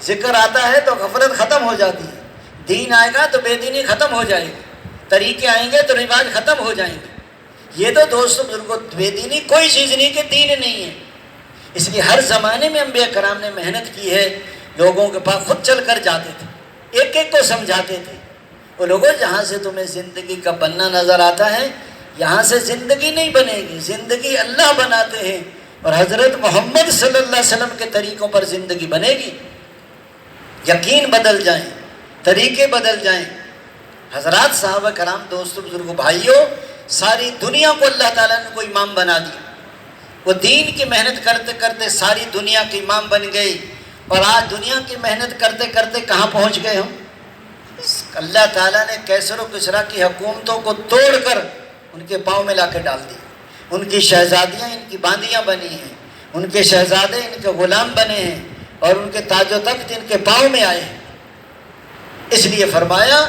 ذکر آتا ہے تو غفلت ختم ہو جاتی ہے، دین آئے گا تو بے دینی ختم ہو جائے گی، طریقے آئیں گے تو رواج ختم ہو جائیں گے۔ یہ تو دوستو بزرگوں بے دینی کوئی چیز نہیں کہ دین نہیں ہے۔ اس لیے ہر زمانے میں انبیاء کرام نے محنت کی ہے، لوگوں کے پاس خود چل کر جاتے تھے، ایک ایک کو سمجھاتے تھے، وہ لوگوں جہاں سے تمہیں زندگی کا بننا نظر آتا ہے یہاں سے زندگی نہیں بنے گی، زندگی اللہ بناتے ہیں، اور حضرت محمد صلی اللہ علیہ وسلم کے طریقوں پر زندگی بنے گی۔ یقین بدل جائیں، طریقے بدل جائیں۔ حضرات صحابہ کرام، دوستو بزرگوں بھائیوں، ساری دنیا کو اللہ تعالیٰ نے کوئی امام بنا دیا، وہ دین کی محنت کرتے کرتے ساری دنیا کے امام بن گئی، اور آج دنیا کی محنت کرتے کرتے کہاں پہنچ گئے ہم؟ اللہ تعالیٰ نے کیسر و کسریٰ کی حکومتوں کو توڑ کر ان کے پاؤں میں لا کے ڈال دی، ان کی شہزادیاں ان کی باندیاں بنی ہیں، ان کے شہزادے ان کے غلام بنے ہیں، اور ان کے تاج و تخت ان کے پاؤں میں آئے ہیں۔ اس لیے فرمایا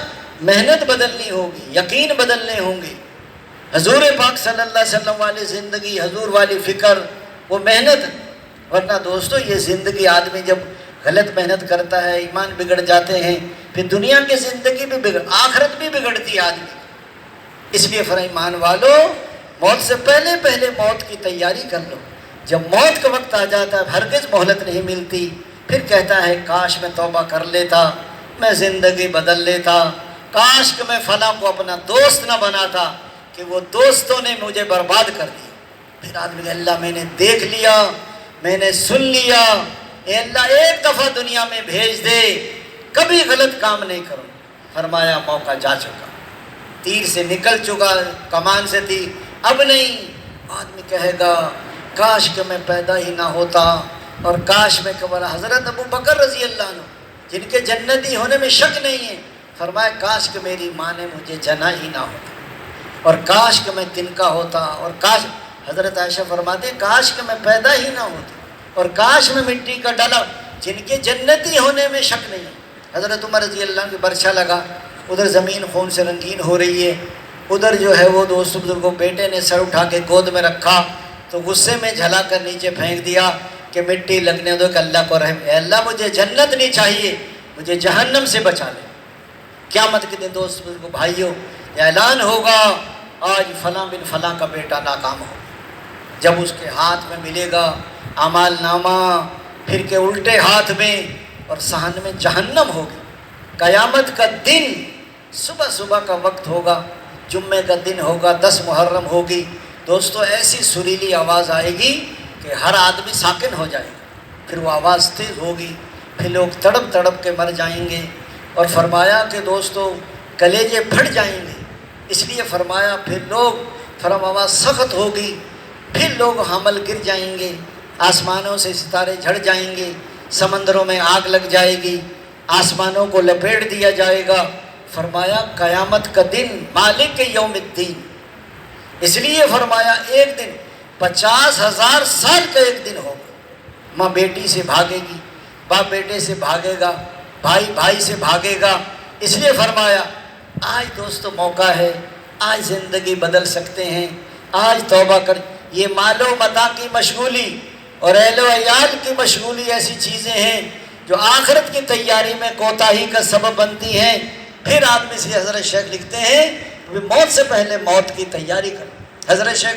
محنت بدلنی ہوگی، یقین بدلنے ہوں گے، حضور پاک صلی اللہ علیہ وسلم والی زندگی، حضور والی فکر، وہ محنت۔ ورنہ دوستو یہ زندگی، آدمی جب غلط محنت کرتا ہے ایمان بگڑ جاتے ہیں، پھر دنیا کی زندگی بھی آخرت بھی بگڑتی ہے آدمی۔ اس لیے ایمان والو، موت سے پہلے پہلے موت کی تیاری کر لو۔ جب موت کا وقت آ جاتا ہے ہرگز مہلت نہیں ملتی، پھر کہتا ہے کاش میں توبہ کر لیتا، میں زندگی بدل لیتا، کاش کہ میں فلاں کو اپنا دوست نہ بناتا کہ وہ دوستوں نے مجھے برباد کر دیا۔ پھر آدمی کہ اللہ میں نے دیکھ لیا، میں نے سن لیا، اے اللہ ایک دفعہ دنیا میں بھیج دے، کبھی غلط کام نہیں کروں۔ فرمایا موقع جا چکا، تیر سے نکل چکا، کمان سے تھی، اب نہیں۔ آدمی کہے گا کاش کہ میں پیدا ہی نہ ہوتا، اور کاش میں قبر۔ حضرت ابو بکر رضی اللہ عنہ جن کے جنتی ہونے میں شک نہیں ہے، فرمایا کاش کہ میری ماں نے مجھے جنا ہی نہ ہوتا، اور کاش کہ میں تنکا ہوتا، اور کاش۔ حضرت عائشہ فرماتے ہیں کاش کہ میں پیدا ہی نہ ہوتا، اور کاش میں مٹی کا ڈلا۔ جن کے جنتی ہونے میں شک نہیں ہے۔ حضرت عمر رضی اللہ عنہ کی برچھا لگا، ادھر زمین خون سے رنگین ہو رہی ہے، ادھر جو ہے وہ دوست بزرگوں بیٹے نے سر اٹھا کے گود میں رکھا تو غصے میں جھلا کر نیچے پھینک دیا کہ مٹی لگنے دو کہ اللہ کو رحم، اے اللہ مجھے جنت نہیں چاہیے، مجھے جہنم سے بچا لے۔ قیامت کے دن دوست بزرگوں بھائیوں یہ اعلان ہوگا آج فلاں بن فلاں کا بیٹا ناکام ہو، جب اس کے ہاتھ میں ملے گا اعمال نامہ، پھر کے الٹے ہاتھ میں، اور صحن میں جہنم ہوگی۔ قیامت کا دن صبح صبح کا وقت ہوگا، جمعے کا دن ہوگا، 10 محرم ہوگی، دوستو ایسی سریلی آواز آئے گی کہ ہر آدمی ساکن ہو جائے گا، پھر وہ آواز تیز ہوگی، پھر لوگ تڑپ تڑپ کے مر جائیں گے، اور فرمایا کہ دوستو کلیجے پھٹ جائیں گے۔ اس لیے فرمایا پھر لوگ آواز سخت ہوگی، پھر لوگ حمل گر جائیں گے، آسمانوں سے ستارے جھڑ جائیں گے، سمندروں میں آگ لگ جائے گی، آسمانوں کو لپیٹ دیا جائے گا۔ فرمایا قیامت کا دن مالک یوم الدین، اس لیے فرمایا ایک دن 50,000 سال کا ایک دن ہوگا۔ ماں بیٹی سے بھاگے گی، باپ بیٹے سے بھاگے گا، بھائی بھائی سے بھاگے گا۔ اس لیے فرمایا آج دوستو موقع ہے، آج زندگی بدل سکتے ہیں، آج توبہ کر۔ یہ مال و متاع کی مشغولی اور اہل و عیال کی مشغولی ایسی چیزیں ہیں جو آخرت کی تیاری میں کوتاہی کا سبب بنتی ہیں۔ پھر آدمی سے حضرت شیخ لکھتے ہیں موت سے پہلے موت کی تیاری کرو۔ حضرت شیخ